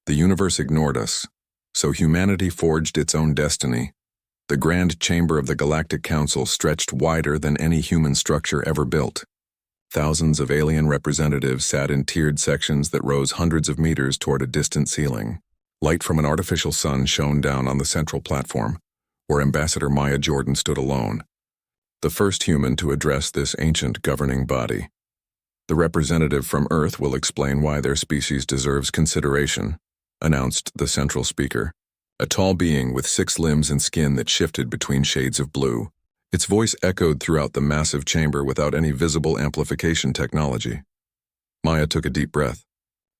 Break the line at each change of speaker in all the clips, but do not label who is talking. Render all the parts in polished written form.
The universe ignored us, so humanity forged its own destiny. The grand chamber of the Galactic Council stretched wider than any human structure ever built. Thousands of alien representatives sat in tiered sections that rose hundreds of meters toward a distant ceiling. Light from an artificial sun shone down on the central platform, where Ambassador Maya Jordan stood alone, the first human to address this ancient governing body. The representative from Earth will explain why their species deserves consideration, announced the central speaker, a tall being with 6 limbs and skin that shifted between shades of blue. Its voice echoed throughout the massive chamber without any visible amplification technology. Maya took a deep breath.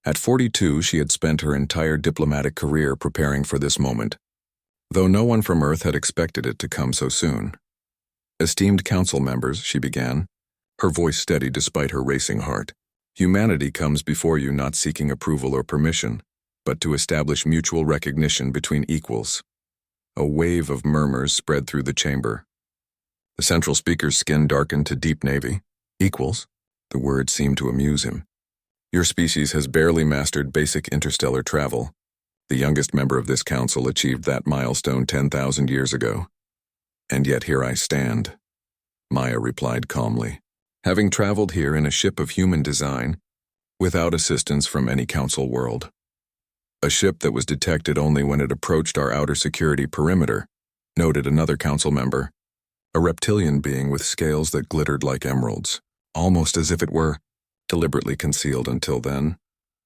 At 42, she had spent her entire diplomatic career preparing for this moment, though no one from Earth had expected it to come so soon. Esteemed council members, she began, her voice steady despite her racing heart. Humanity comes before you not seeking approval or permission, but to establish mutual recognition between equals. A wave of murmurs spread through the chamber. The central speaker's skin darkened to deep navy. Equals? The word seemed to amuse him. Your species has barely mastered basic interstellar travel. The youngest member of this council achieved that milestone 10,000 years ago. And yet here I stand, Maya replied calmly, having traveled here in a ship of human design, without assistance from any council world. A ship that was detected only when it approached our outer security perimeter, noted another council member, a reptilian being with scales that glittered like emeralds, almost as if it were deliberately concealed. Until then,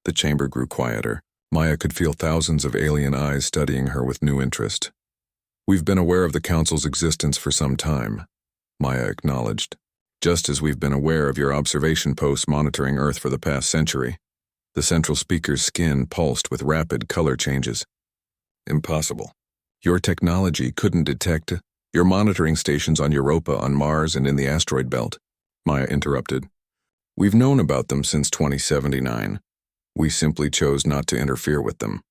the chamber grew quieter. Maya could feel thousands of alien eyes studying her with new interest. We've been aware of the council's existence for some time, Maya acknowledged, just as we've been aware of your observation posts monitoring Earth for the past century. The central speaker's skin pulsed with rapid color changes. Impossible. Your technology couldn't detect your monitoring stations on Europa, on Mars, and in the asteroid belt, Maya interrupted. We've known about them since 2079. We simply chose not to interfere with them.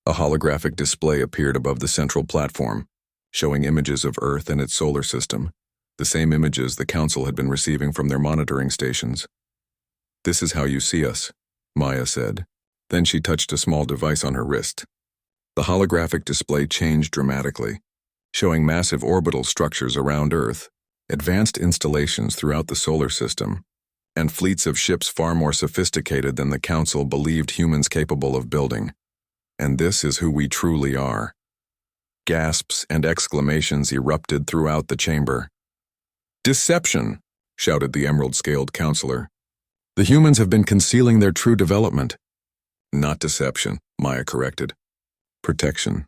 A holographic display appeared above the central platform, showing images of Earth and its solar system, the same images the Council had been receiving from their monitoring stations. This is how you see us, Maya said. Then she touched a small device on her wrist. The holographic display changed dramatically, showing massive orbital structures around Earth, advanced installations throughout the solar system, and fleets of ships far more sophisticated than the Council believed humans capable of building. And this is who we truly are. Gasps and exclamations erupted throughout the chamber. Deception, shouted the emerald-scaled counselor. The humans have been concealing their true development. Not deception, Maya corrected. Protection.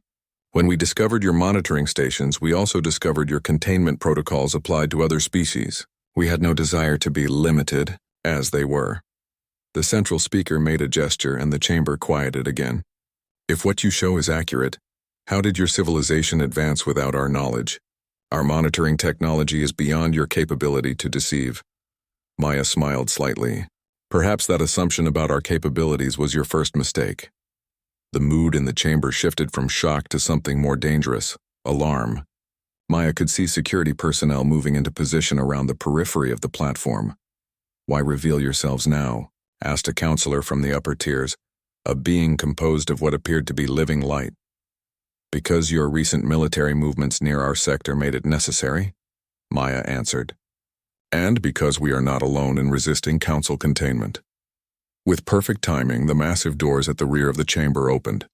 When we discovered your monitoring stations, we also discovered your containment protocols applied to other species. We had no desire to be limited, as they were. The central speaker made a gesture and the chamber quieted again. If what you show is accurate, how did your civilization advance without our knowledge? Our monitoring technology is beyond your capability to deceive. Maya smiled slightly. Perhaps that assumption about our capabilities was your first mistake. The mood in the chamber shifted from shock to something more dangerous, alarm. Maya could see security personnel moving into position around the periphery of the platform. Why reveal yourselves now? Asked a counselor from the upper tiers, a being composed of what appeared to be living light. Because your recent military movements near our sector made it necessary, Maya answered. And because we are not alone in resisting council containment. With perfect timing, the massive doors at the rear of the chamber opened.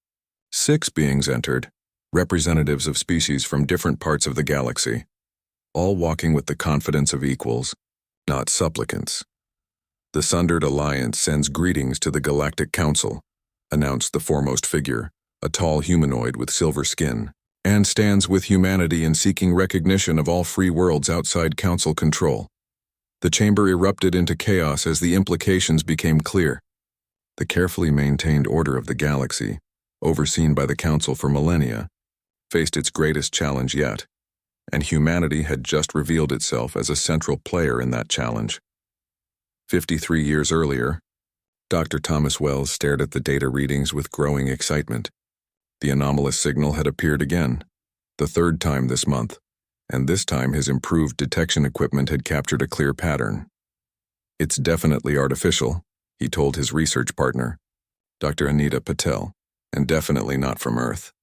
6 beings entered, representatives of species from different parts of the galaxy, all walking with the confidence of equals, not supplicants. The Sundered Alliance sends greetings to the Galactic Council, announced the foremost figure, a tall humanoid with silver skin, and stands with humanity in seeking recognition of all free worlds outside Council control. The chamber erupted into chaos as the implications became clear. The carefully maintained order of the galaxy, overseen by the Council for millennia, faced its greatest challenge yet, and humanity had just revealed itself as a central player in that challenge. 53 years earlier, Dr. Thomas Wells stared at the data readings with growing excitement. The anomalous signal had appeared again, the 3rd time this month, and this time his improved detection equipment had captured a clear pattern. It's definitely artificial, he told his research partner, Dr. Anita Patel. and definitely not from Earth.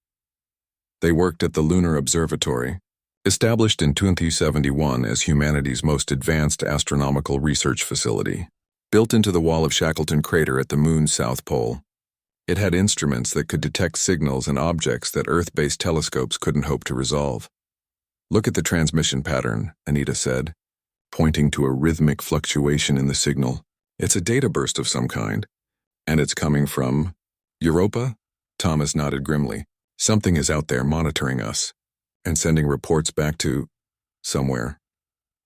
They worked at the Lunar Observatory, established in 2071 as humanity's most advanced astronomical research facility. Built into the wall of Shackleton Crater at the Moon's south pole, it had instruments that could detect signals and objects that Earth-based telescopes couldn't hope to resolve. "Look at the transmission pattern," Anita said, pointing to a rhythmic fluctuation in the signal. "It's a data burst of some kind. And it's coming from Europa?" Thomas nodded grimly. "Something is out there monitoring us and sending reports back to somewhere."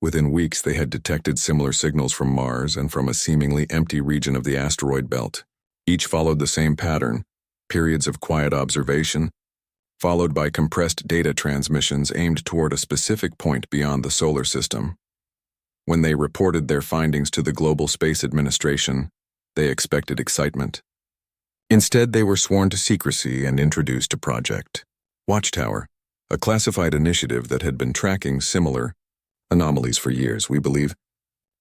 Within weeks, they had detected similar signals from Mars and from a seemingly empty region of the asteroid belt. Each followed the same pattern: periods of quiet observation, followed by compressed data transmissions aimed toward a specific point beyond the solar system. When they reported their findings to the Global Space Administration, they expected excitement. Instead, they were sworn to secrecy and introduced to Project Watchtower, a classified initiative that had been tracking similar anomalies for years. "We believe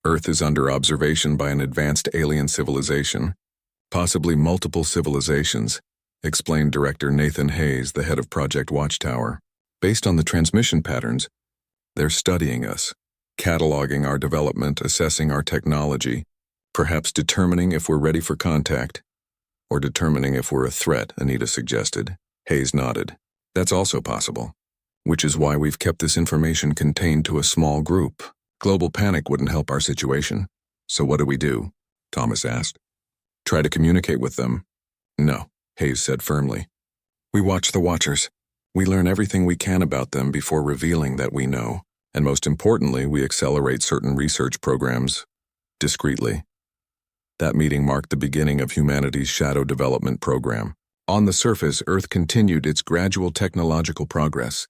Earth is under observation by an advanced alien civilization, possibly multiple civilizations," explained Director Nathan Hayes, the head of Project Watchtower. "Based on the transmission patterns, they're studying us, cataloging our development, assessing our technology, perhaps determining if we're ready for contact, or determining if we're a threat," Anita suggested. Hayes nodded. "That's also possible, which is why we've kept this information contained to a small group. Global panic wouldn't help our situation." "So what do?" Thomas asked. "Try to communicate with them?" "No," Hayes said firmly. "We watch the Watchers. We learn everything we can about them before revealing that we know, and most importantly, we accelerate certain research programs discreetly." That meeting marked the beginning of humanity's shadow development program. On the surface, Earth continued its gradual technological progress.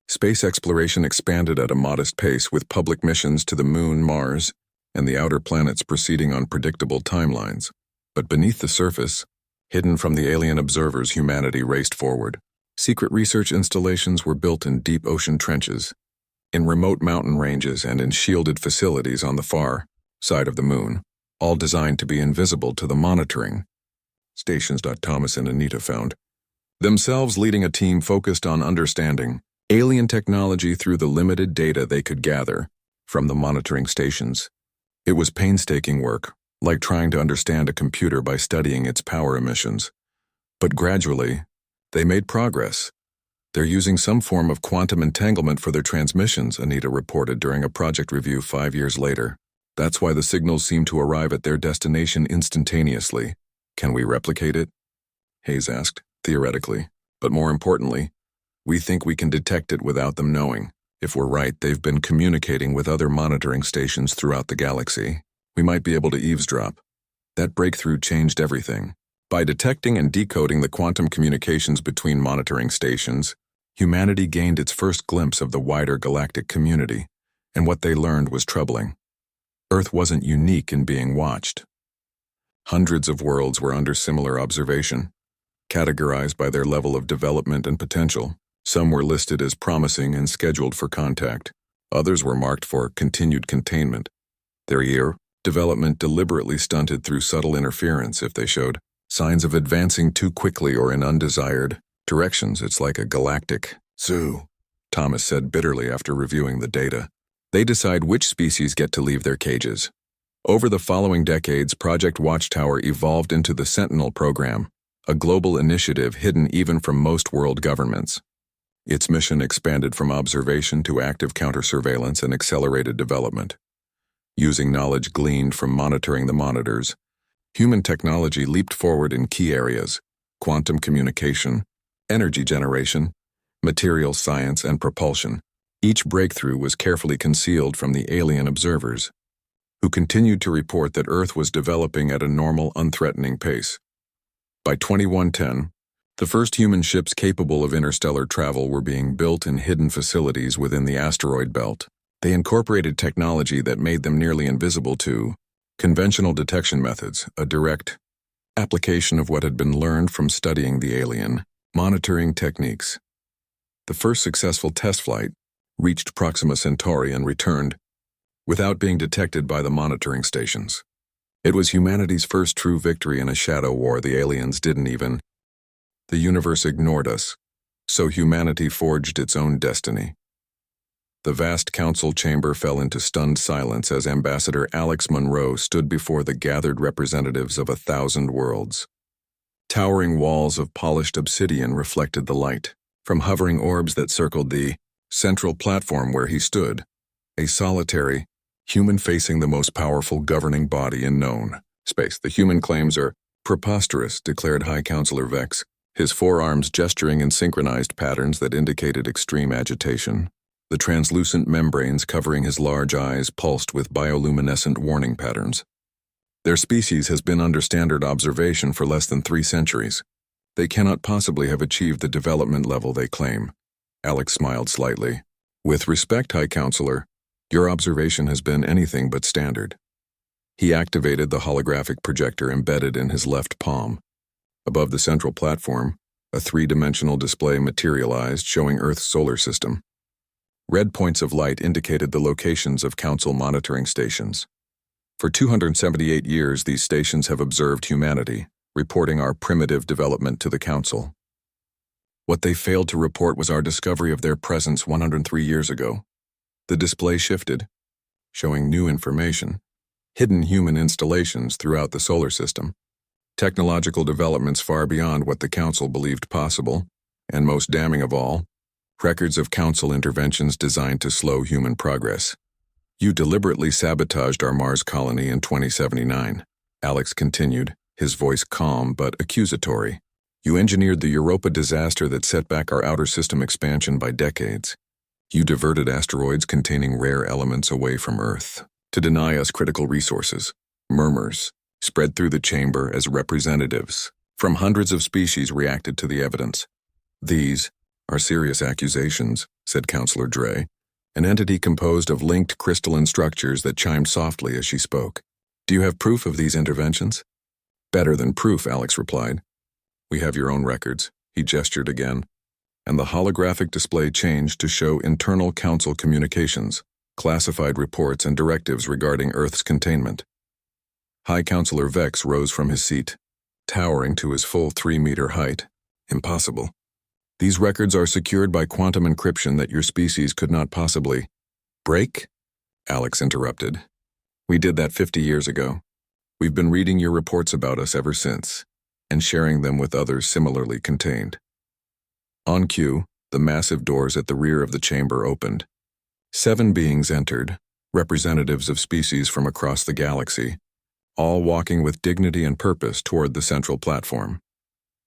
Space exploration expanded at a modest pace, with public missions to the Moon, Mars, and the outer planets proceeding on predictable timelines. But beneath the surface, hidden from the alien observers, humanity raced forward. Secret research installations were built in deep ocean trenches, in remote mountain ranges, and in shielded facilities on the far side of the Moon, all designed to be invisible to the monitoring stations. Thomas and Anita found themselves leading a team focused on understanding alien technology through the limited data they could gather from the monitoring stations. It was painstaking work, like trying to understand a computer by studying its power emissions. But gradually, they made progress. "They're using some form of quantum entanglement for their transmissions," Anita reported during a project review 5 years later. "That's why the signals seem to arrive at their destination instantaneously." "Can we replicate it?" Hayes asked. "Theoretically. But more importantly, we think we can detect it without them knowing. If we're right, they've been communicating with other monitoring stations throughout the galaxy. We might be able to eavesdrop." That breakthrough changed everything. By detecting and decoding the quantum communications between monitoring stations, humanity gained its first glimpse of the wider galactic community, and what they learned was troubling. Earth wasn't unique in being watched. Hundreds of worlds were under similar observation, categorized by their level of development and potential. Some were listed as promising and scheduled for contact. Others were marked for continued containment. Their development deliberately stunted through subtle interference if they showed signs of advancing too quickly or in undesired directions. "It's like a galactic zoo," Thomas said bitterly after reviewing the data. "They decide which species get to leave their cages." Over the following decades, Project Watchtower evolved into the Sentinel program, a global initiative hidden even from most world governments. Its mission expanded from observation to active counter-surveillance and accelerated development. Using knowledge gleaned from monitoring the monitors, human technology leaped forward in key areas: quantum communication, energy generation, material science, and propulsion. Each breakthrough was carefully concealed from the alien observers, who continued to report that Earth was developing at a normal, unthreatening pace. By 2110, the first human ships capable of interstellar travel were being built in hidden facilities within the asteroid belt. They incorporated technology that made them nearly invisible to conventional detection methods, a direct application of what had been learned from studying the alien monitoring techniques. The first successful test flight reached Proxima Centauri and returned without being detected by the monitoring stations. It was humanity's first true victory in a shadow war the aliens didn't even The universe ignored us, so humanity forged its own destiny. The vast council chamber fell into stunned silence as Ambassador Alex Monroe stood before the gathered representatives of 1,000 worlds. Towering walls of polished obsidian reflected the light from hovering orbs that circled the central platform where he stood, a solitary, human facing the most powerful governing body in known space. The human claims are preposterous, declared High Counselor Vex, his forearms gesturing in synchronized patterns that indicated extreme agitation. The translucent membranes covering his large eyes pulsed with bioluminescent warning patterns. Their species has been under standard observation for less than 3 centuries. They cannot possibly have achieved the development level they claim. Alex smiled slightly. With respect, High Counselor, your observation has been anything but standard. He activated the holographic projector embedded in his left palm. Above the central platform, a 3-dimensional display materialized showing Earth's solar system. Red points of light indicated the locations of Council monitoring stations. For 278 years, these stations have observed humanity, reporting our primitive development to the Council. What they failed to report was our discovery of their presence 103 years ago. The display shifted, showing new information, hidden human installations throughout the solar system, technological developments far beyond what the Council believed possible, and most damning of all, records of Council interventions designed to slow human progress. You deliberately sabotaged our Mars colony in 2079, Alex continued, his voice calm but accusatory. You engineered the Europa disaster that set back our outer system expansion by decades. You diverted asteroids containing rare elements away from Earth to deny us critical resources. Murmurs spread through the chamber as representatives from hundreds of species reacted to the evidence. These are serious accusations, said Counselor Dre, an entity composed of linked crystalline structures that chimed softly as she spoke. Do you have proof of these interventions? Better than proof, Alex replied. We have your own records, he gestured again, and the holographic display changed to show internal Council communications, classified reports and directives regarding Earth's containment. High Counselor Vex rose from his seat, towering to his full 3-meter height. Impossible. These records are secured by quantum encryption that your species could not possibly break? Alex interrupted. We did that 50 years ago. We've been reading your reports about us ever since, and sharing them with others similarly contained. On cue, the massive doors at the rear of the chamber opened. 7 beings entered, representatives of species from across the galaxy, all walking with dignity and purpose toward the central platform.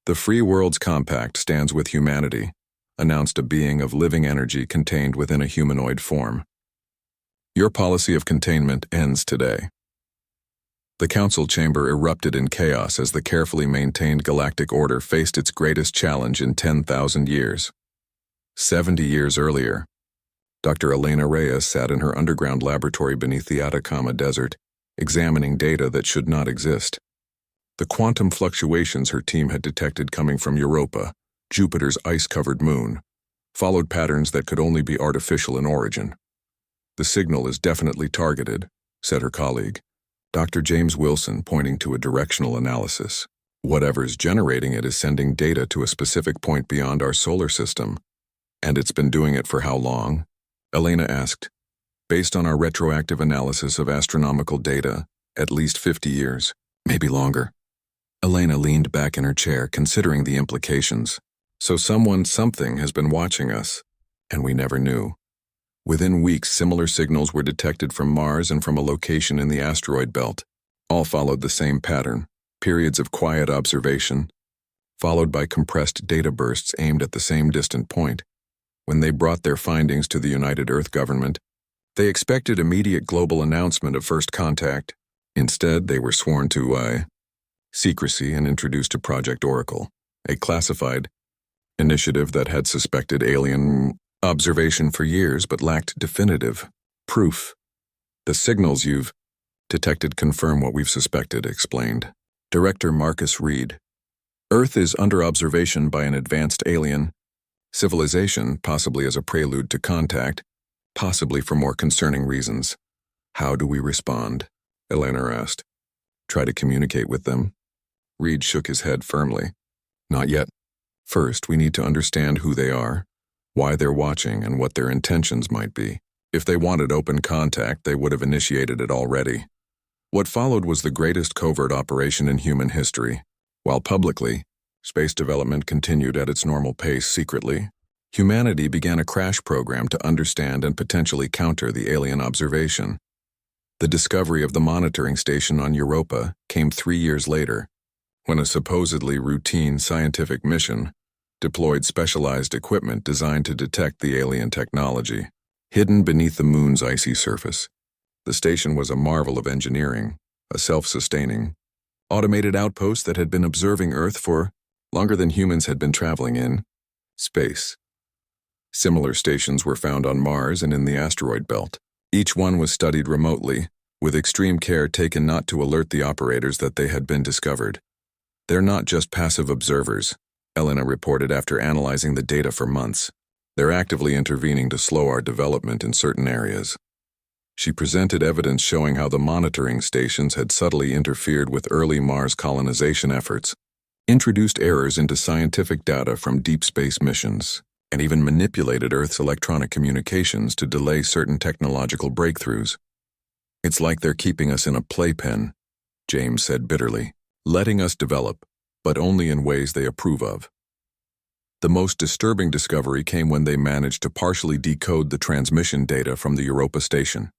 The Free Worlds Compact stands with humanity, announced a being of living energy contained within a humanoid form. Your policy of containment ends today. The Council chamber erupted in chaos as the carefully maintained galactic order faced its greatest challenge in 10,000 years. 70 years earlier, Dr. Elena Reyes sat in her underground laboratory beneath the Atacama Desert, examining data that should not exist. The quantum fluctuations her team had detected coming from Europa, Jupiter's ice-covered moon, followed patterns that could only be artificial in origin. The signal is definitely targeted, said her colleague, Dr. James Wilson, pointing to a directional analysis. Whatever's generating it is sending data to a specific point beyond our solar system. And it's been doing it for how long? Elena asked. Based on our retroactive analysis of astronomical data, at least 50 years, maybe longer. Elena leaned back in her chair, considering the implications. So something has been watching us, and we never knew. Within weeks, similar signals were detected from Mars and from a location in the asteroid belt. All followed the same pattern, periods of quiet observation, followed by compressed data bursts aimed at the same distant point. When they brought their findings to the United Earth government, they expected immediate global announcement of first contact. Instead, they were sworn to secrecy and introduced to Project Oracle, a classified initiative that had suspected alien observation for years but lacked definitive proof. The signals you've detected confirm what we've suspected, explained Director Marcus Reed. Earth is under observation by an advanced alien civilization, possibly as a prelude to contact, possibly for more concerning reasons. How do we respond? Elena asked. Try to communicate with them. Reed shook his head firmly. Not yet. First, we need to understand who they are, why they're watching, and what their intentions might be. If they wanted open contact, they would have initiated it already. What followed was the greatest covert operation in human history. While publicly, space development continued at its normal pace secretly, humanity began a crash program to understand and potentially counter the alien observation. The discovery of the monitoring station on Europa came 3 years later, when a supposedly routine scientific mission deployed specialized equipment designed to detect the alien technology. Hidden beneath the moon's icy surface, the station was a marvel of engineering, a self-sustaining, automated outpost that had been observing Earth for longer than humans had been traveling in space. Similar stations were found on Mars and in the asteroid belt. Each one was studied remotely, with extreme care taken not to alert the operators that they had been discovered. They're not just passive observers, Elena reported after analyzing the data for months. They're actively intervening to slow our development in certain areas. She presented evidence showing how the monitoring stations had subtly interfered with early Mars colonization efforts, introduced errors into scientific data from deep space missions, and even manipulated Earth's electronic communications to delay certain technological breakthroughs. It's like they're keeping us in a playpen, James said bitterly, letting us develop, but only in ways they approve of. The most disturbing discovery came when they managed to partially decode the transmission data from the Europa station.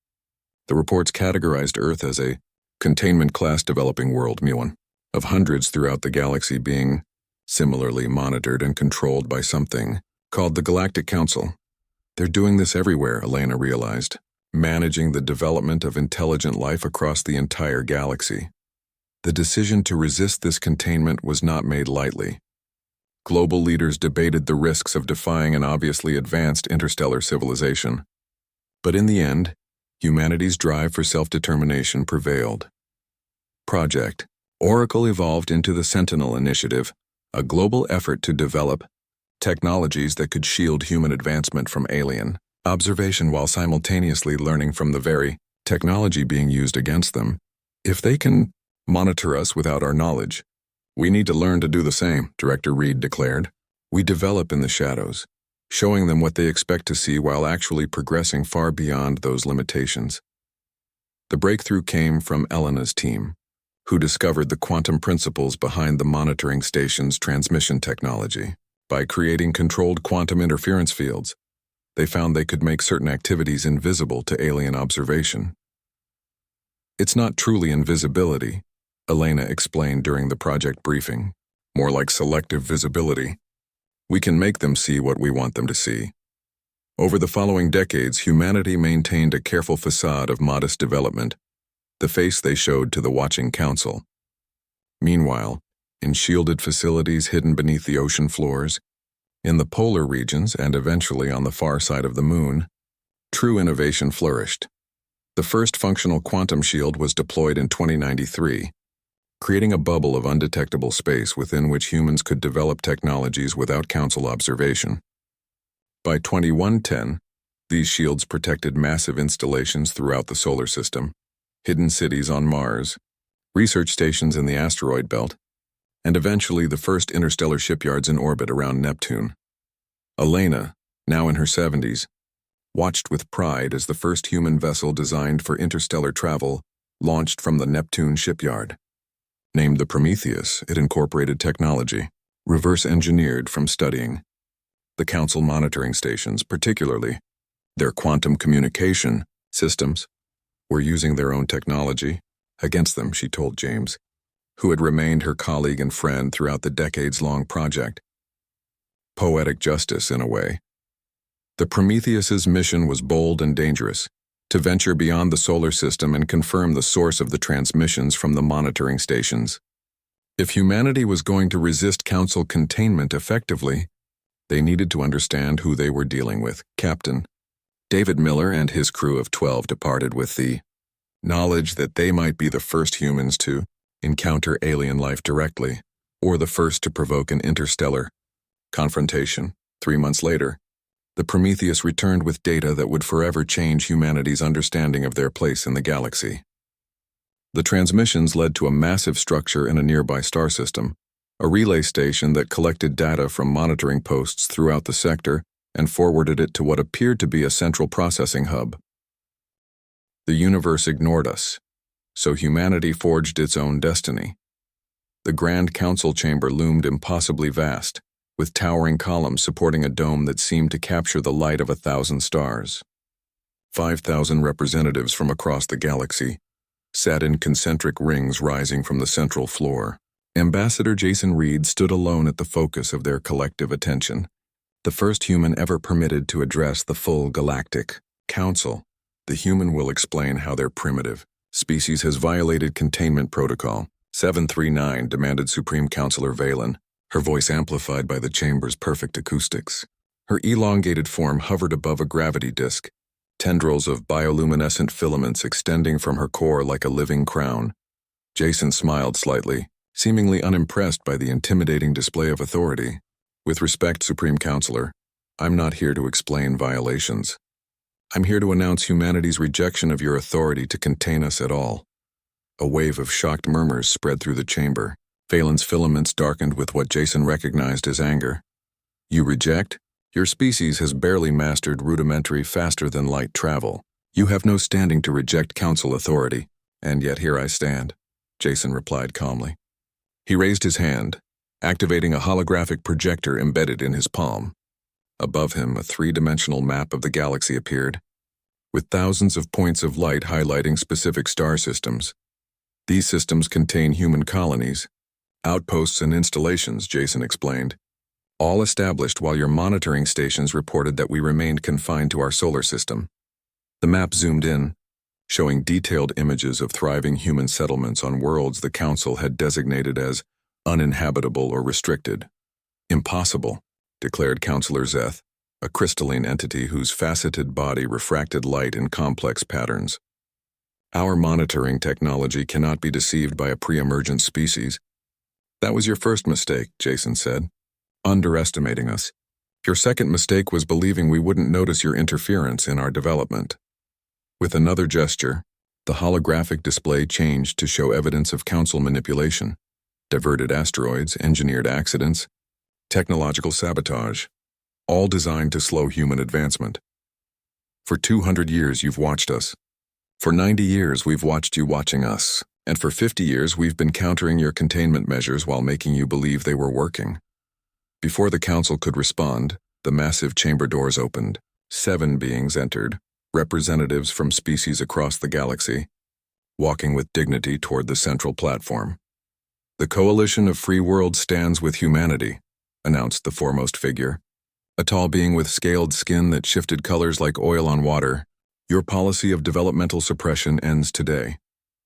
The reports categorized Earth as a containment-class developing world, one of hundreds throughout the galaxy being similarly monitored and controlled by something called the Galactic Council. They're doing this everywhere, Elena realized, managing the development of intelligent life across the entire galaxy. The decision to resist this containment was not made lightly. Global leaders debated the risks of defying an obviously advanced interstellar civilization. But in the end, humanity's drive for self-determination prevailed. Project Oracle evolved into the Sentinel Initiative, a global effort to develop technologies that could shield human advancement from alien observation while simultaneously learning from the very technology being used against them. If they can monitor us without our knowledge, we need to learn to do the same, Director Reed declared. We develop in the shadows, showing them what they expect to see while actually progressing far beyond those limitations. The breakthrough came from Elena's team, who discovered the quantum principles behind the monitoring station's transmission technology. By creating controlled quantum interference fields, they found they could make certain activities invisible to alien observation. It's not truly invisibility, Elena explained during the project briefing, more like selective visibility. We can make them see what we want them to see. Over the following decades, humanity maintained a careful facade of modest development, the face they showed to the watching council. Meanwhile, in shielded facilities hidden beneath the ocean floors, in the polar regions and eventually on the far side of the moon, true innovation flourished. The first functional quantum shield was deployed in 2093, creating a bubble of undetectable space within which humans could develop technologies without council observation. By 2110, these shields protected massive installations throughout the solar system, hidden cities on Mars, research stations in the asteroid belt, and eventually the first interstellar shipyards in orbit around Neptune. Elena, now in her 70s, watched with pride as the first human vessel designed for interstellar travel launched from the Neptune shipyard. Named the Prometheus, it incorporated technology, reverse-engineered from studying the Council monitoring stations, particularly their quantum communication systems, were using their own technology against them, she told James, who had remained her colleague and friend throughout the decades-long project. Poetic justice, in a way. The Prometheus's mission was bold and dangerous, to venture beyond the solar system and confirm the source of the transmissions from the monitoring stations. If humanity was going to resist Council containment effectively, they needed to understand who they were dealing with. Captain David Miller and his crew of 12 departed with the knowledge that they might be the first humans to encounter alien life directly, or the first to provoke an interstellar confrontation. 3 months later, the Prometheus returned with data that would forever change humanity's understanding of their place in the galaxy. The transmissions led to a massive structure in a nearby star system, a relay station that collected data from monitoring posts throughout the sector and forwarded it to what appeared to be a central processing hub. The universe ignored us, so humanity forged its own destiny. The Grand Council chamber loomed impossibly vast, with towering columns supporting a dome that seemed to capture the light of 1,000 stars. 5,000 representatives from across the galaxy sat in concentric rings rising from the central floor. Ambassador Jason Reed stood alone at the focus of their collective attention, the first human ever permitted to address the full Galactic Council. The human will explain how their primitive species has violated containment protocol. 739 demanded Supreme Counselor Valen, her voice amplified by the chamber's perfect acoustics. Her elongated form hovered above a gravity disk, tendrils of bioluminescent filaments extending from her core like a living crown. Jason smiled slightly, seemingly unimpressed by the intimidating display of authority. With respect, Supreme Counselor, I'm not here to explain violations. I'm here to announce humanity's rejection of your authority to contain us at all. A wave of shocked murmurs spread through the chamber. Valen's filaments darkened with what Jason recognized as anger. You reject? Your species has barely mastered rudimentary faster-than-light travel. You have no standing to reject council authority, and yet here I stand, Jason replied calmly. He raised his hand, activating a holographic projector embedded in his palm. Above him, a three-dimensional map of the galaxy appeared, with thousands of points of light highlighting specific star systems. These systems contain human colonies, outposts and installations, Jason explained, all established while your monitoring stations reported that we remained confined to our solar system. The map zoomed in, showing detailed images of thriving human settlements on worlds the Council had designated as uninhabitable or restricted. Impossible, declared Counselor Zeth, a crystalline entity whose faceted body refracted light in complex patterns. Our monitoring technology cannot be deceived by a pre-emergent species. That was your first mistake, Jason said, underestimating us. Your second mistake was believing we wouldn't notice your interference in our development. With another gesture, the holographic display changed to show evidence of Council manipulation, diverted asteroids, engineered accidents, technological sabotage, all designed to slow human advancement. For 200 years you've watched us. For 90 years we've watched you watching us, and for 50 years we've been countering your containment measures while making you believe they were working. Before the Council could respond, the massive chamber doors opened. 7 beings entered, representatives from species across the galaxy, walking with dignity toward the central platform. The Coalition of Free Worlds stands with humanity, announced the foremost figure, a tall being with scaled skin that shifted colors like oil on water. Your policy of developmental suppression ends today.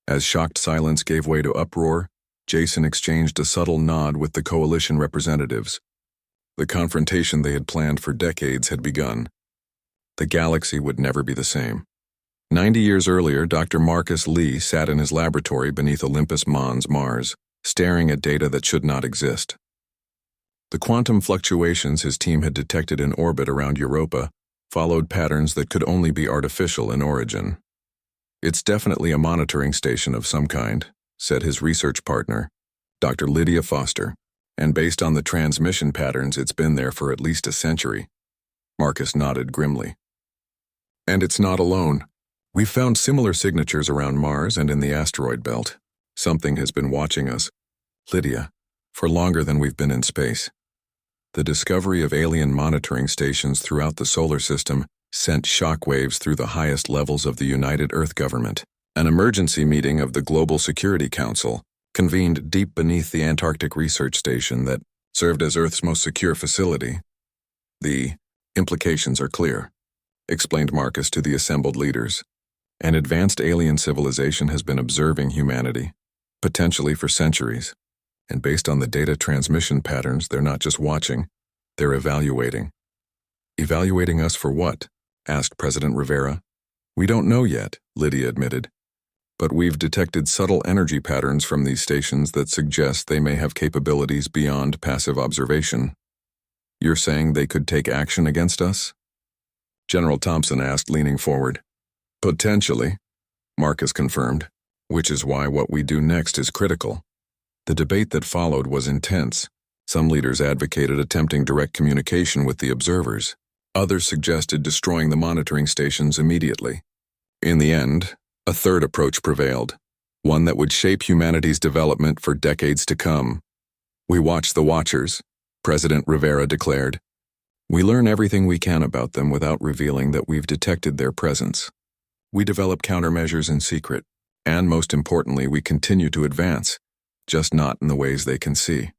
As shocked silence gave way to uproar, Jason exchanged a subtle nod with the Coalition representatives. The confrontation they had planned for decades had begun. The galaxy would never be the same. 90 years earlier, Dr. Marcus Lee sat in his laboratory beneath Olympus Mons, Mars, staring at data that should not exist. The quantum fluctuations his team had detected in orbit around Europa followed patterns that could only be artificial in origin. It's definitely a monitoring station of some kind, said his research partner, Dr. Lydia Foster, and based on the transmission patterns, it's been there for at least a century. Marcus nodded grimly. And it's not alone. We've found similar signatures around Mars and in the asteroid belt. Something has been watching us, Lydia, for longer than we've been in space. The discovery of alien monitoring stations throughout the solar system sent shockwaves through the highest levels of the United Earth government. An emergency meeting of the Global Security Council, convened deep beneath the Antarctic research station that served as Earth's most secure facility. The implications are clear, explained Marcus to the assembled leaders. An advanced alien civilization has been observing humanity, potentially for centuries. And based on the data transmission patterns, they're not just watching, they're evaluating. Evaluating us for what? Asked President Rivera. We don't know yet, Lydia admitted. But we've detected subtle energy patterns from these stations that suggest they may have capabilities beyond passive observation. You're saying they could take action against us? General Thompson asked, leaning forward. Potentially, Marcus confirmed, which is why what we do next is critical. The debate that followed was intense. Some leaders advocated attempting direct communication with the observers. Others suggested destroying the monitoring stations immediately. In the end, a third approach prevailed, one that would shape humanity's development for decades to come. "We watch the watchers," President Rivera declared. "We learn everything we can about them without revealing that we've detected their presence. We develop countermeasures in secret, and most importantly, we continue to advance, just not in the ways they can see."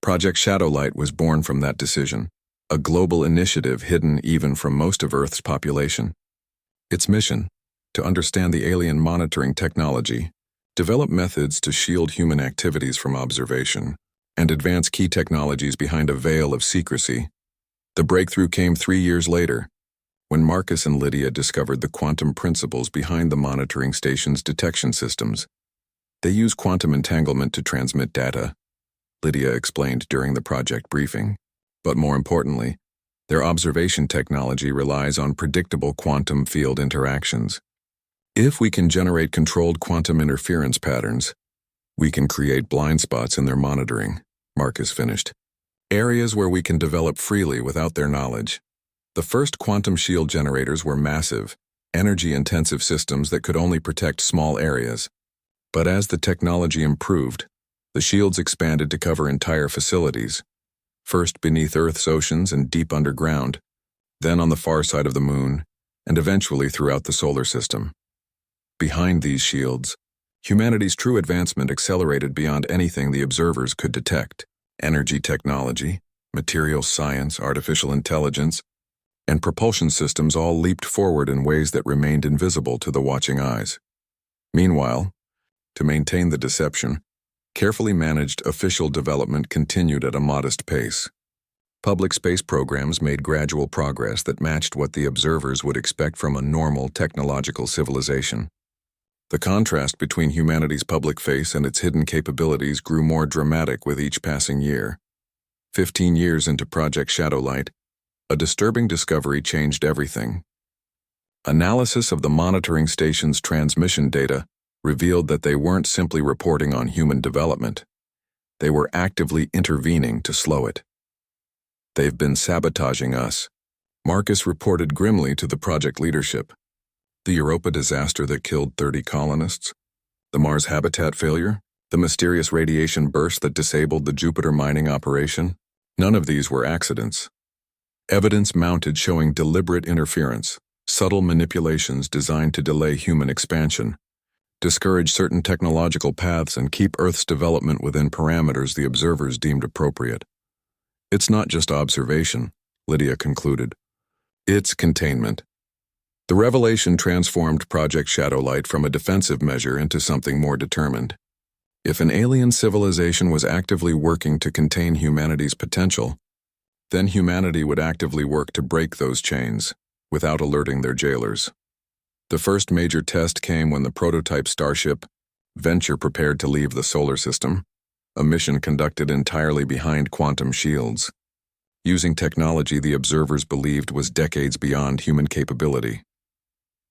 Project Shadowlight was born from that decision, a global initiative hidden even from most of Earth's population. Its mission: to understand the alien monitoring technology, develop methods to shield human activities from observation, and advance key technologies behind a veil of secrecy. The breakthrough came 3 years later, when Marcus and Lydia discovered the quantum principles behind the monitoring station's detection systems. They use quantum entanglement to transmit data, Lydia explained during the project briefing. But more importantly, their observation technology relies on predictable quantum field interactions. "If we can generate controlled quantum interference patterns, we can create blind spots in their monitoring," Marcus finished. "Areas where we can develop freely without their knowledge." The first quantum shield generators were massive, energy-intensive systems that could only protect small areas. But as the technology improved, the shields expanded to cover entire facilities, first beneath Earth's oceans and deep underground, then on the far side of the moon, and eventually throughout the solar system. Behind these shields, humanity's true advancement accelerated beyond anything the observers could detect. Energy technology, materials science, artificial intelligence, and propulsion systems all leaped forward in ways that remained invisible to the watching eyes. Meanwhile, to maintain the deception, carefully managed official development continued at a modest pace. Public space programs made gradual progress that matched what the observers would expect from a normal technological civilization. The contrast between humanity's public face and its hidden capabilities grew more dramatic with each passing year. 15 years into Project Shadowlight, a disturbing discovery changed everything. Analysis of the monitoring station's transmission data revealed that they weren't simply reporting on human development. They were actively intervening to slow it. "They've been sabotaging us," Marcus reported grimly to the project leadership. The Europa disaster that killed 30 colonists, the Mars habitat failure, the mysterious radiation burst that disabled the Jupiter mining operation, none of these were accidents. Evidence mounted showing deliberate interference, subtle manipulations designed to delay human expansion, discourage certain technological paths, and keep Earth's development within parameters the observers deemed appropriate. "It's not just observation," Lydia concluded. "It's containment." The revelation transformed Project Shadowlight from a defensive measure into something more determined. If an alien civilization was actively working to contain humanity's potential, then humanity would actively work to break those chains, without alerting their jailers. The first major test came when the prototype starship, Venture, prepared to leave the solar system, a mission conducted entirely behind quantum shields, using technology the observers believed was decades beyond human capability.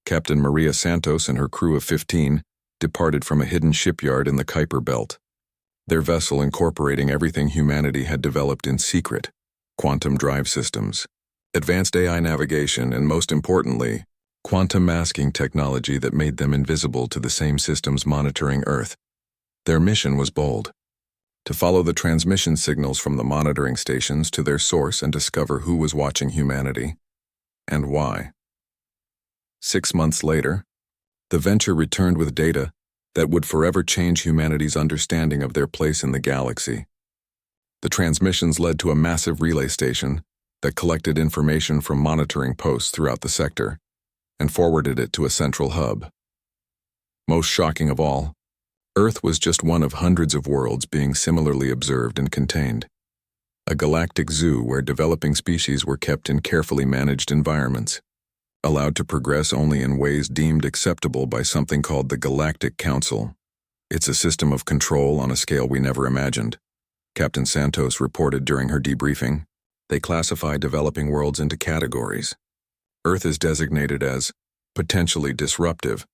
Captain Maria Santos and her crew of 15 departed from a hidden shipyard in the Kuiper Belt, their vessel incorporating everything humanity had developed in secret: quantum drive systems, advanced AI navigation, and most importantly, quantum masking technology that made them invisible to the same systems monitoring Earth. Their mission was bold: to follow the transmission signals from the monitoring stations to their source and discover who was watching humanity, and why. 6 months later, the Venture returned with data that would forever change humanity's understanding of their place in the galaxy. The transmissions led to a massive relay station that collected information from monitoring posts throughout the sector and forwarded it to a central hub. Most shocking of all, Earth was just one of hundreds of worlds being similarly observed and contained. A galactic zoo where developing species were kept in carefully managed environments, allowed to progress only in ways deemed acceptable by something called the Galactic Council. "It's a system of control on a scale we never imagined," Captain Santos reported during her debriefing. "They classify developing worlds into categories. Earth is designated as potentially disruptive,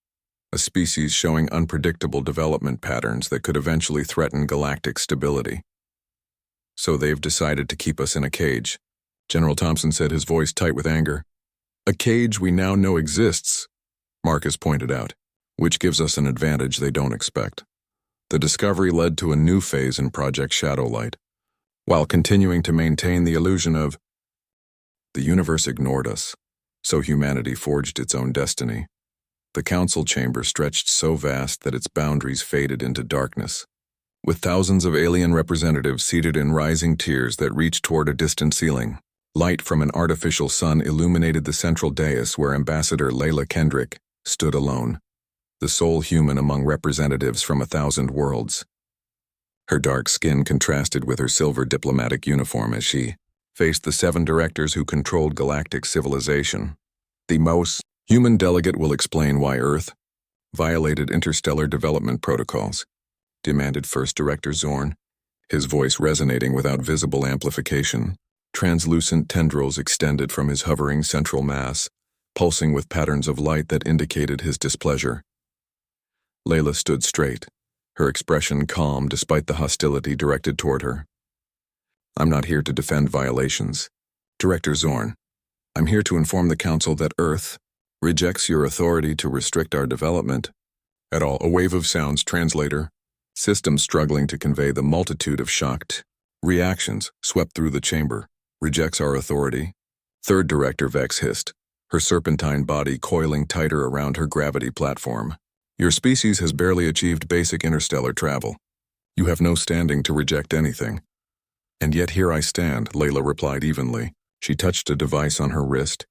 a species showing unpredictable development patterns that could eventually threaten galactic stability. So they've decided to keep us in a cage, General Thompson said, his voice tight with anger. A cage we now know exists, Marcus pointed out, which gives us an advantage they don't expect. The discovery led to a new phase in Project Shadowlight, while continuing to maintain the illusion of the universe ignored us, so humanity forged its own destiny. The council chamber stretched so vast that its boundaries faded into darkness, with thousands of alien representatives seated in rising tiers that reached toward a distant ceiling. Light from an artificial sun illuminated the central dais where Ambassador Layla Kendrick stood alone, the sole human among representatives from 1,000 worlds. Her dark skin contrasted with her silver diplomatic uniform as she faced the 7 directors who controlled galactic civilization. The most human delegate will explain why Earth violated interstellar development protocols, demanded First Director Zorn, his voice resonating without visible amplification. Translucent tendrils extended from his hovering central mass, pulsing with patterns of light that indicated his displeasure. Layla stood straight, her expression calm despite the hostility directed toward her. I'm not here to defend violations, Director Zorn. I'm here to inform the Council that Earth rejects your authority to restrict our development at all. A wave of sounds, translator, systems struggling to convey the multitude of shocked reactions swept through the chamber. Rejects our authority? Third Director Vex hissed, her serpentine body coiling tighter around her gravity platform. Your species has barely achieved basic interstellar travel. You have no standing to reject anything. And yet here I stand, Layla replied evenly. She touched a device on her wrist,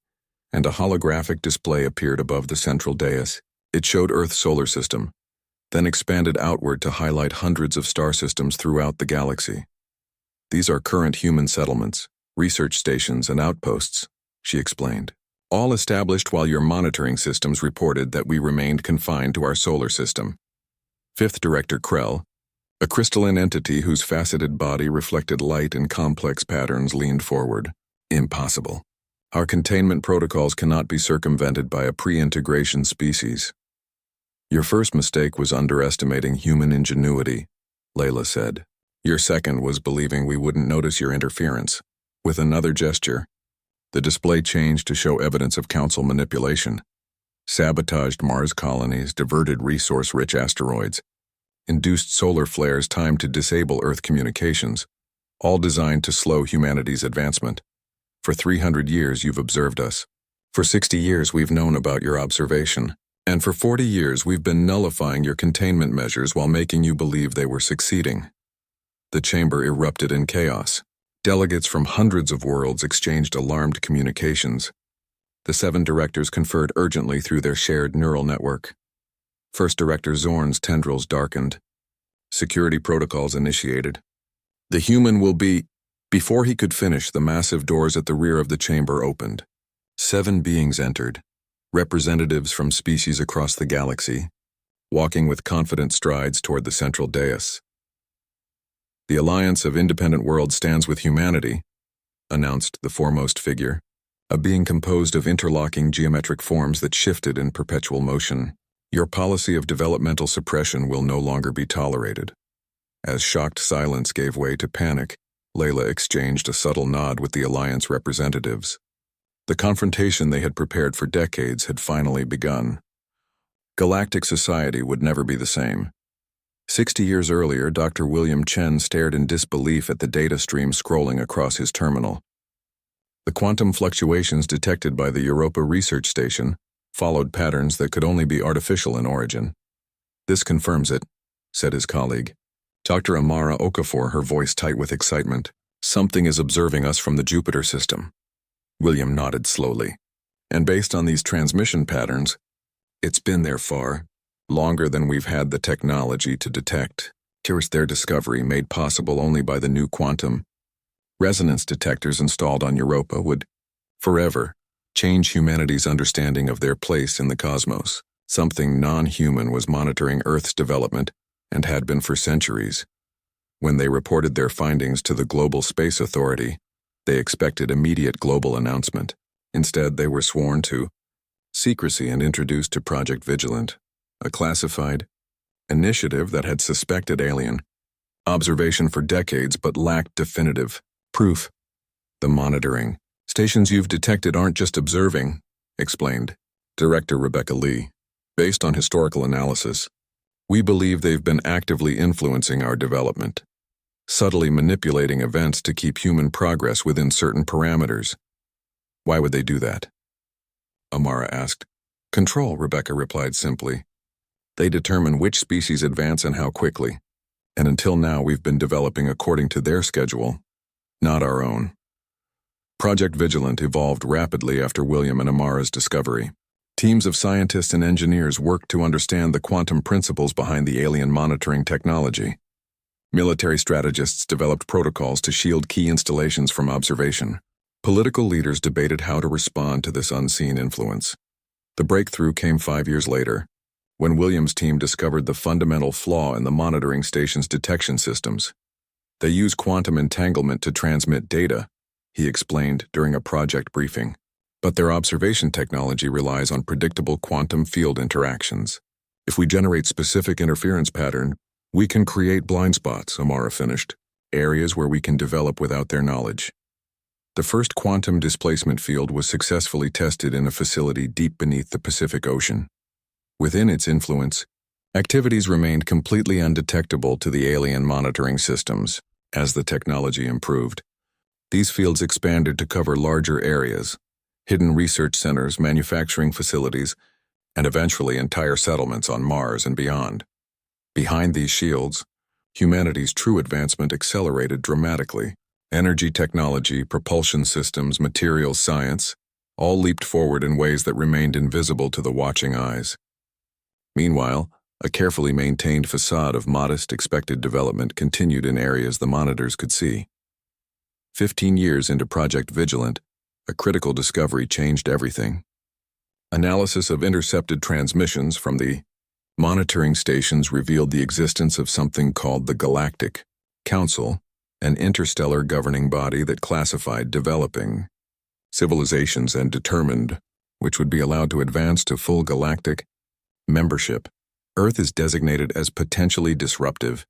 and a holographic display appeared above the central dais. It showed Earth's solar system, then expanded outward to highlight hundreds of star systems throughout the galaxy. These are current human settlements, research stations, and outposts, she explained. All established while your monitoring systems reported that we remained confined to our solar system. Fifth Director Krell, a crystalline entity whose faceted body reflected light in complex patterns, leaned forward. Impossible. Our containment protocols cannot be circumvented by a pre-integration species. Your first mistake was underestimating human ingenuity, Layla said. Your second was believing we wouldn't notice your interference. With another gesture, the display changed to show evidence of Council manipulation. Sabotaged Mars colonies, diverted resource-rich asteroids, induced solar flares timed to disable Earth communications, all designed to slow humanity's advancement. For 300 years you've observed us. For 60 years we've known about your observation. And for 40 years we've been nullifying your containment measures while making you believe they were succeeding. The chamber erupted in chaos. Delegates from hundreds of worlds exchanged alarmed communications. The 7 directors conferred urgently through their shared neural network. First Director Zorn's tendrils darkened. Security protocols initiated. The human will be... Before he could finish, the massive doors at the rear of the chamber opened. 7 beings entered, representatives from species across the galaxy, walking with confident strides toward the central dais. The Alliance of Independent Worlds stands with humanity, announced the foremost figure, a being composed of interlocking geometric forms that shifted in perpetual motion. Your policy of developmental suppression will no longer be tolerated. As shocked silence gave way to panic, Layla exchanged a subtle nod with the Alliance representatives. The confrontation they had prepared for decades had finally begun. Galactic society would never be the same. 60 years earlier, Dr. William Chen stared in disbelief at the data stream scrolling across his terminal. The quantum fluctuations detected by the Europa Research Station followed patterns that could only be artificial in origin. This confirms it, said his colleague. Dr. Amara Okafor, her voice tight with excitement. Something is observing us from the Jupiter system. William nodded slowly. And based on these transmission patterns, it's been there far longer than we've had the technology to detect. Their discovery, made possible only by the new quantum resonance detectors installed on Europa, would forever change humanity's understanding of their place in the cosmos. Something non-human was monitoring Earth's development and had been for centuries. When they reported their findings to the Global Space Authority, they expected immediate global announcement. Instead, they were sworn to secrecy and introduced to Project Vigilant. a classified initiative that had suspected alien observation for decades but lacked definitive proof. The monitoring stations you've detected aren't just observing, explained Director Rebecca Lee. Based on historical analysis, we believe they've been actively influencing our development, subtly manipulating events to keep human progress within certain parameters. Why would they do that? Amara asked. Control, Rebecca replied simply. They determine which species advance and how quickly. And until now, we've been developing according to their schedule, not our own. Project Vigilant evolved rapidly after William and Amara's discovery. Teams of scientists and engineers worked to understand the quantum principles behind the alien monitoring technology. Military strategists developed protocols to shield key installations from observation. Political leaders debated how to respond to this unseen influence. The breakthrough came 5 years later, when Williams' team discovered the fundamental flaw in the monitoring station's detection systems. They use quantum entanglement to transmit data, he explained during a project briefing. But their observation technology relies on predictable quantum field interactions. If we generate specific interference pattern, we can create blind spots, Amara finished, areas where we can develop without their knowledge. The first quantum displacement field was successfully tested in a facility deep beneath the Pacific Ocean. Within its influence, activities remained completely undetectable to the alien monitoring systems. As the technology improved, these fields expanded to cover larger areas, hidden research centers, manufacturing facilities, and eventually entire settlements on Mars and beyond. Behind these shields, humanity's true advancement accelerated dramatically. Energy technology, propulsion systems, materials science, all leaped forward in ways that remained invisible to the watching eyes. Meanwhile, a carefully maintained facade of modest expected development continued in areas the monitors could see. 15 years into Project Vigilant, a critical discovery changed everything. Analysis of intercepted transmissions from the monitoring stations revealed the existence of something called the Galactic Council, an interstellar governing body that classified developing civilizations and determined which would be allowed to advance to full galactic membership. Earth is designated as potentially disruptive,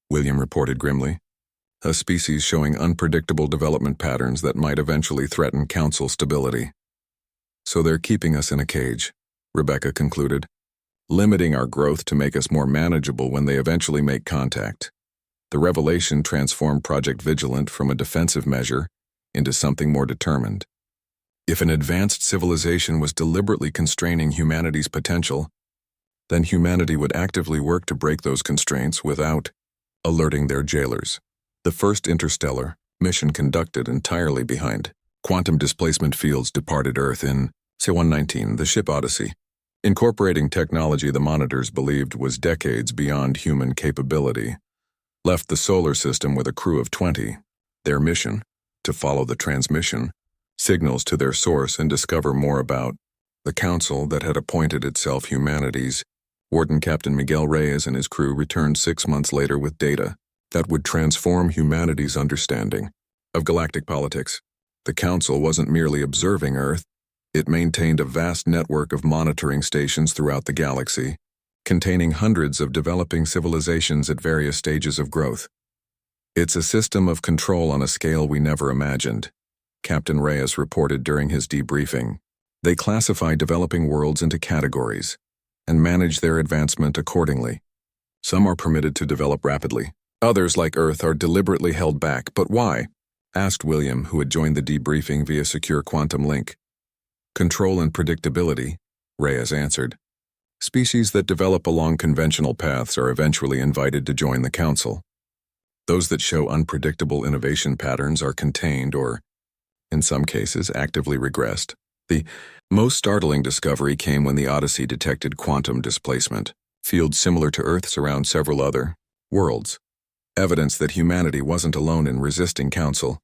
William reported grimly. A species showing unpredictable development patterns that might eventually threaten Council stability. So they're keeping us in a cage, Rebecca concluded, limiting our growth to make us more manageable when they eventually make contact. The revelation transformed Project Vigilant from a defensive measure into something more determined. If an advanced civilization was deliberately constraining humanity's potential, then humanity would actively work to break those constraints without alerting their jailers. The first interstellar mission conducted entirely behind quantum displacement fields departed Earth in C-119, the ship Odyssey, incorporating technology the monitors believed was decades beyond human capability, left the solar system with a crew of 20. Their mission, to follow the transmission signals to their source and discover more about the council that had appointed itself humanity's. Warden Captain Miguel Reyes and his crew returned 6 months later with data that would transform humanity's understanding of galactic politics. The Council wasn't merely observing Earth, it maintained a vast network of monitoring stations throughout the galaxy, containing hundreds of developing civilizations at various stages of growth. It's a system of control on a scale we never imagined, Captain Reyes reported during his debriefing. They classify developing worlds into categories and manage their advancement accordingly. Some are permitted to develop rapidly. Others, like Earth, are deliberately held back. But why? Asked William, who had joined the debriefing via secure quantum link. Control and predictability, Reyes answered. Species that develop along conventional paths are eventually invited to join the Council. Those that show unpredictable innovation patterns are contained or, in some cases, actively regressed. The most startling discovery came when the Odyssey detected quantum displacement, fields similar to Earth's around several other worlds. Evidence that humanity wasn't alone in resisting Council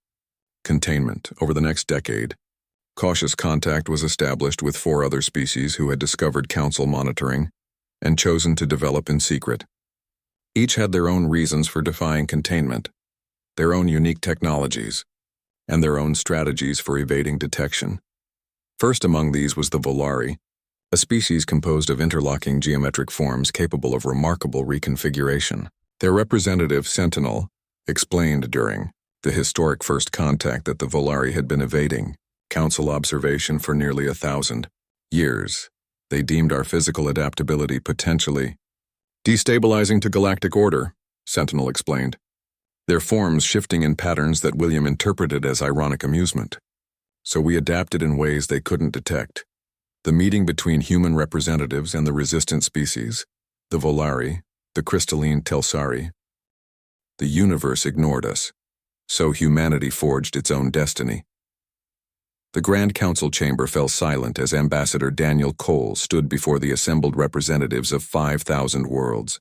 containment. Over the next decade, cautious contact was established with 4 other species who had discovered Council monitoring and chosen to develop in secret. Each had their own reasons for defying containment, their own unique technologies, and their own strategies for evading detection. First among these was the Volari, a species composed of interlocking geometric forms capable of remarkable reconfiguration. Their representative, Sentinel, explained during the historic first contact that the Volari had been evading Council observation for nearly 1,000 years. They deemed our physical adaptability potentially destabilizing to galactic order, Sentinel explained, their forms shifting in patterns that William interpreted as ironic amusement. So we adapted in ways they couldn't detect. The meeting between human representatives and the resistant species, the Volari, the crystalline Telsari. The universe ignored us, so humanity forged its own destiny. The Grand Council chamber fell silent as Ambassador Daniel Cole stood before the assembled representatives of 5,000 worlds.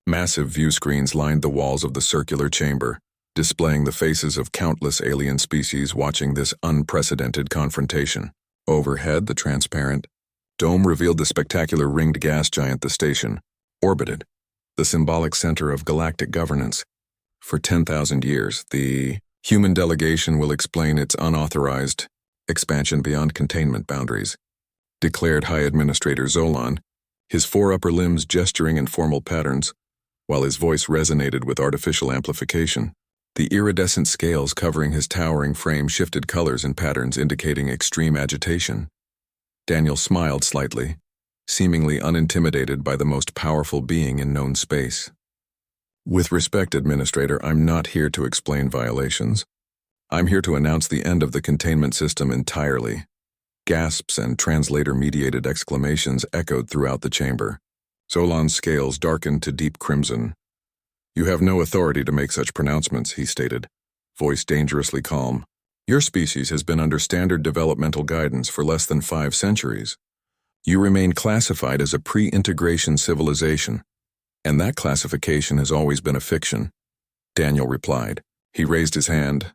Massive view screens lined the walls of the circular chamber, displaying the faces of countless alien species watching this unprecedented confrontation. Overhead, the transparent dome revealed the spectacular ringed gas giant the station orbited, the symbolic center of galactic governance. For 10,000 years, the human delegation will explain its unauthorized expansion beyond containment boundaries, declared High Administrator Zolan, his four upper limbs gesturing in formal patterns, while his voice resonated with artificial amplification. The iridescent scales covering his towering frame shifted colors and patterns indicating extreme agitation. Daniel smiled slightly, seemingly unintimidated by the most powerful being in known space. With respect, Administrator, I'm not here to explain violations. I'm here to announce the end of the containment system entirely. Gasps and translator-mediated exclamations echoed throughout the chamber. Zolan's scales darkened to deep crimson. You have no authority to make such pronouncements, he stated, voice dangerously calm. Your species has been under standard developmental guidance for less than 5 centuries. You remain classified as a pre-integration civilization, and that classification has always been a fiction, Daniel replied. He raised his hand,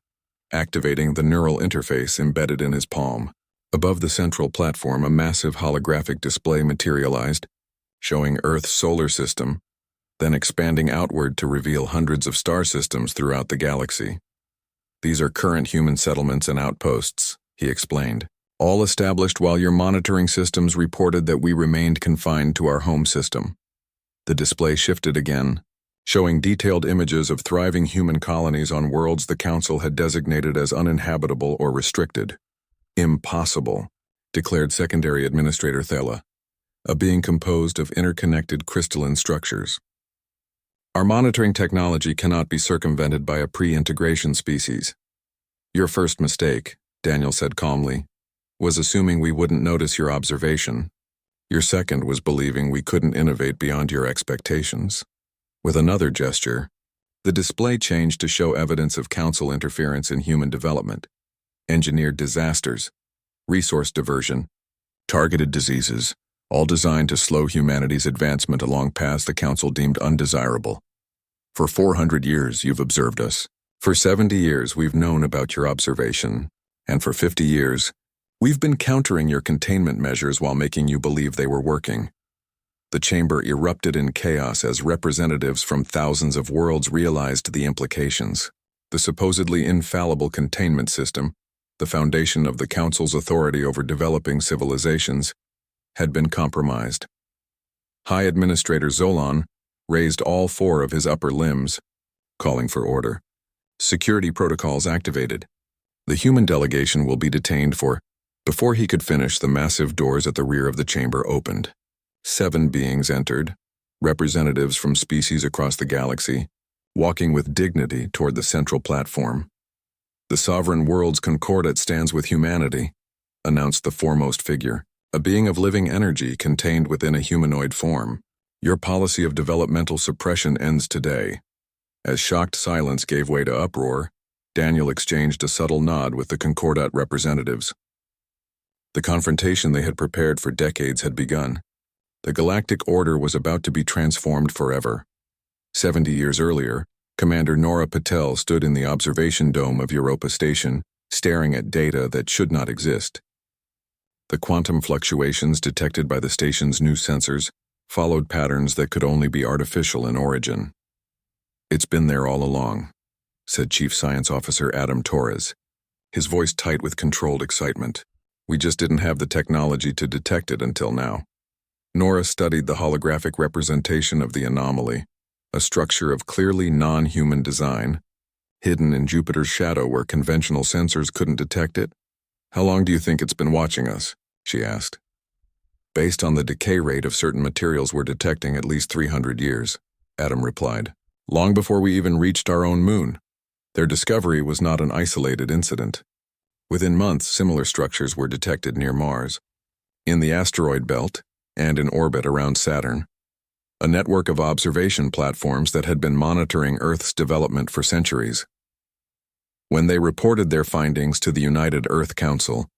activating the neural interface embedded in his palm. Above the central platform, a massive holographic display materialized, showing Earth's solar system, then expanding outward to reveal hundreds of star systems throughout the galaxy. These are current human settlements and outposts, he explained, all established while your monitoring systems reported that we remained confined to our home system. The display shifted again, showing detailed images of thriving human colonies on worlds the Council had designated as uninhabitable or restricted. Impossible, declared Secondary Administrator Thela, a being composed of interconnected crystalline structures. Our monitoring technology cannot be circumvented by a pre-integration species. Your first mistake, Daniel said calmly, was assuming we wouldn't notice your observation. Your second was believing we couldn't innovate beyond your expectations. With another gesture, the display changed to show evidence of Council interference in human development, engineered disasters, resource diversion, targeted diseases, all designed to slow humanity's advancement along paths the Council deemed undesirable. For 400 years, you've observed us. For 70 years, we've known about your observation. And for 50 years, we've been countering your containment measures while making you believe they were working. The chamber erupted in chaos as representatives from thousands of worlds realized the implications. The supposedly infallible containment system, the foundation of the Council's authority over developing civilizations, had been compromised. High Administrator Zolan raised all 4 of his upper limbs, calling for order. Security protocols activated. The human delegation will be detained for. Before he could finish, the massive doors at the rear of the chamber opened. 7 beings entered, representatives from species across the galaxy, walking with dignity toward the central platform. The sovereign world's concordat stands with humanity, announced the foremost figure, a being of living energy contained within a humanoid form. Your policy of developmental suppression ends today. As shocked silence gave way to uproar, Daniel exchanged a subtle nod with the concordat representatives. The confrontation they had prepared for decades had begun. The galactic order was about to be transformed forever. 70 years earlier, Commander Nora Patel stood in the observation dome of Europa Station, staring at data that should not exist. The quantum fluctuations detected by the station's new sensors followed patterns that could only be artificial in origin. It's been there all along, said Chief Science Officer Adam Torres, his voice tight with controlled excitement. We just didn't have the technology to detect it until now. Nora studied the holographic representation of the anomaly, a structure of clearly non-human design, hidden in Jupiter's shadow where conventional sensors couldn't detect it. How long do you think it's been watching us? She asked. Based on the decay rate of certain materials we're detecting, at least 300 years, Adam replied. Long before we even reached our own moon. Their discovery was not an isolated incident. Within months, similar structures were detected near Mars, in the asteroid belt, and in orbit around Saturn. A network of observation platforms that had been monitoring Earth's development for centuries. When they reported their findings to the United Earth Council,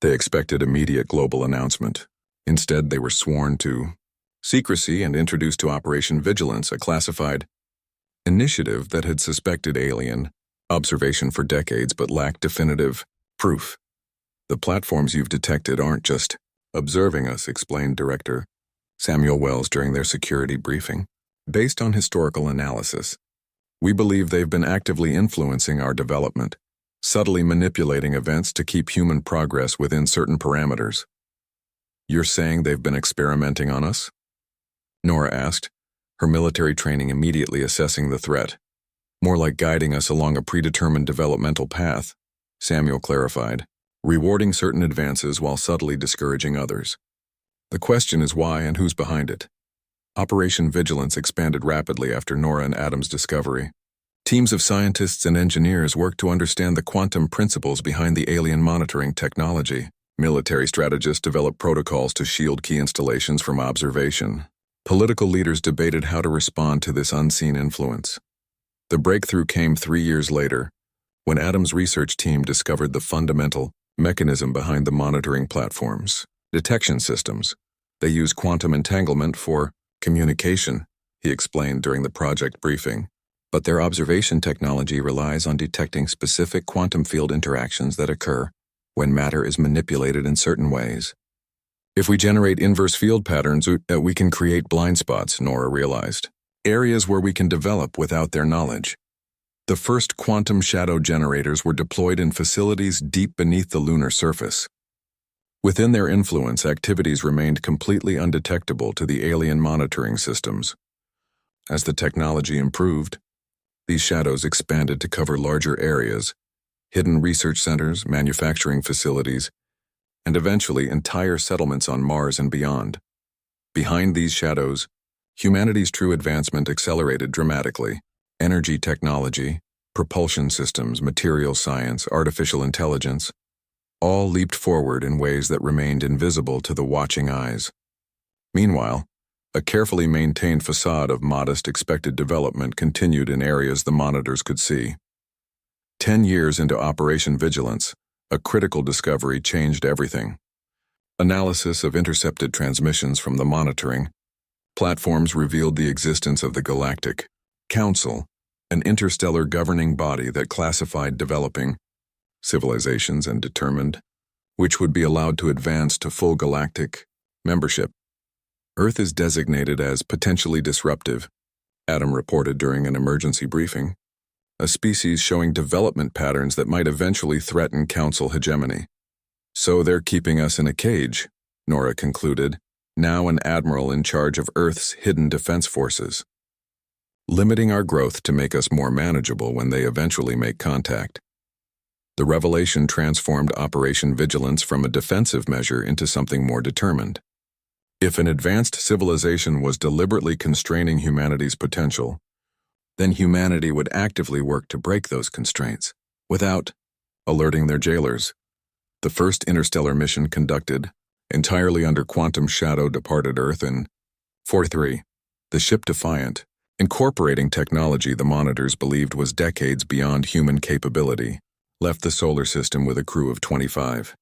they expected immediate global announcement. Instead, they were sworn to secrecy and introduced to Operation Vigilance, a classified initiative that had suspected alien observation for decades but lacked definitive proof. The platforms you've detected aren't just observing us, explained Director Samuel Wells during their security briefing. Based on historical analysis, we believe they've been actively influencing our development, subtly manipulating events to keep human progress within certain parameters. You're saying they've been experimenting on us? Nora asked, her military training immediately assessing the threat. More like guiding us along a predetermined developmental path, Samuel clarified, rewarding certain advances while subtly discouraging others. The question is why and who's behind it. Operation Vigilance expanded rapidly after Nora and Adam's discovery. Teams of scientists and engineers worked to understand the quantum principles behind the alien monitoring technology. Military strategists developed protocols to shield key installations from observation. Political leaders debated how to respond to this unseen influence. The breakthrough came 3 years later, when Adam's research team discovered the fundamental mechanism behind the monitoring platform's detection systems. They use quantum entanglement for communication, he explained during the project briefing. But their observation technology relies on detecting specific quantum field interactions that occur when matter is manipulated in certain ways. If we generate inverse field patterns, we can create blind spots, Nora realized. Areas where we can develop without their knowledge. The first quantum shadow generators were deployed in facilities deep beneath the lunar surface. Within their influence, activities remained completely undetectable to the alien monitoring systems. As the technology improved, these shadows expanded to cover larger areas, hidden research centers, manufacturing facilities, and eventually entire settlements on Mars and beyond. Behind these shadows, humanity's true advancement accelerated dramatically. Energy technology, propulsion systems, material science, artificial intelligence, all leaped forward in ways that remained invisible to the watching eyes. Meanwhile, a carefully maintained facade of modest expected development continued in areas the monitors could see. 10 years into Operation Vigilance, a critical discovery changed everything. Analysis of intercepted transmissions from the monitoring platforms revealed the existence of the Galactic Council, an interstellar governing body that classified developing civilizations and determined which would be allowed to advance to full galactic membership. Earth is designated as potentially disruptive, Adam reported during an emergency briefing, a species showing development patterns that might eventually threaten Council hegemony. So they're keeping us in a cage, Nora concluded, now an admiral in charge of Earth's hidden defense forces. Limiting our growth to make us more manageable when they eventually make contact. The revelation transformed Operation Vigilance from a defensive measure into something more determined. If an advanced civilization was deliberately constraining humanity's potential, then humanity would actively work to break those constraints, without alerting their jailers. The first interstellar mission conducted, entirely under quantum shadow, departed Earth in 43. The ship Defiant, incorporating technology the monitors believed was decades beyond human capability, left the solar system with a crew of 25.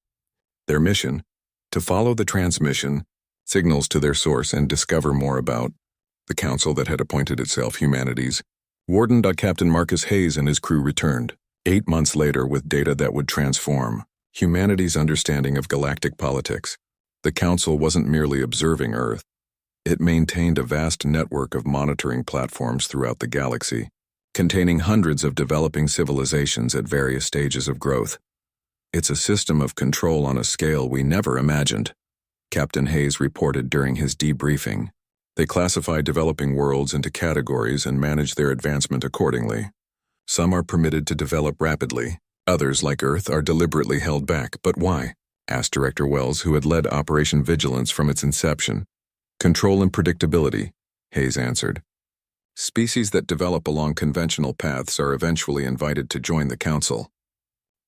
Their mission, to follow the transmission signals to their source and discover more about the council that had appointed itself humanity's warden. Captain Marcus Hayes and his crew returned 8 months later with data that would transform humanity's understanding of galactic politics. The council wasn't merely observing Earth. It maintained a vast network of monitoring platforms throughout the galaxy, containing hundreds of developing civilizations at various stages of growth. It's a system of control on a scale we never imagined, Captain Hayes reported during his debriefing. They classify developing worlds into categories and manage their advancement accordingly. Some are permitted to develop rapidly. Others, like Earth, are deliberately held back. But why? Asked Director Wells, who had led Operation Vigilance from its inception. Control and predictability, Hayes answered. Species that develop along conventional paths are eventually invited to join the Council.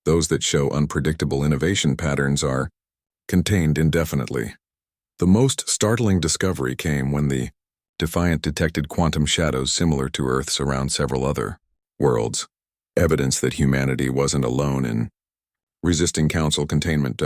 Those that show unpredictable innovation patterns are contained indefinitely. The most startling discovery came when the Defiant detected quantum shadows similar to Earth's around several other worlds, evidence that humanity wasn't alone in resisting Council containment.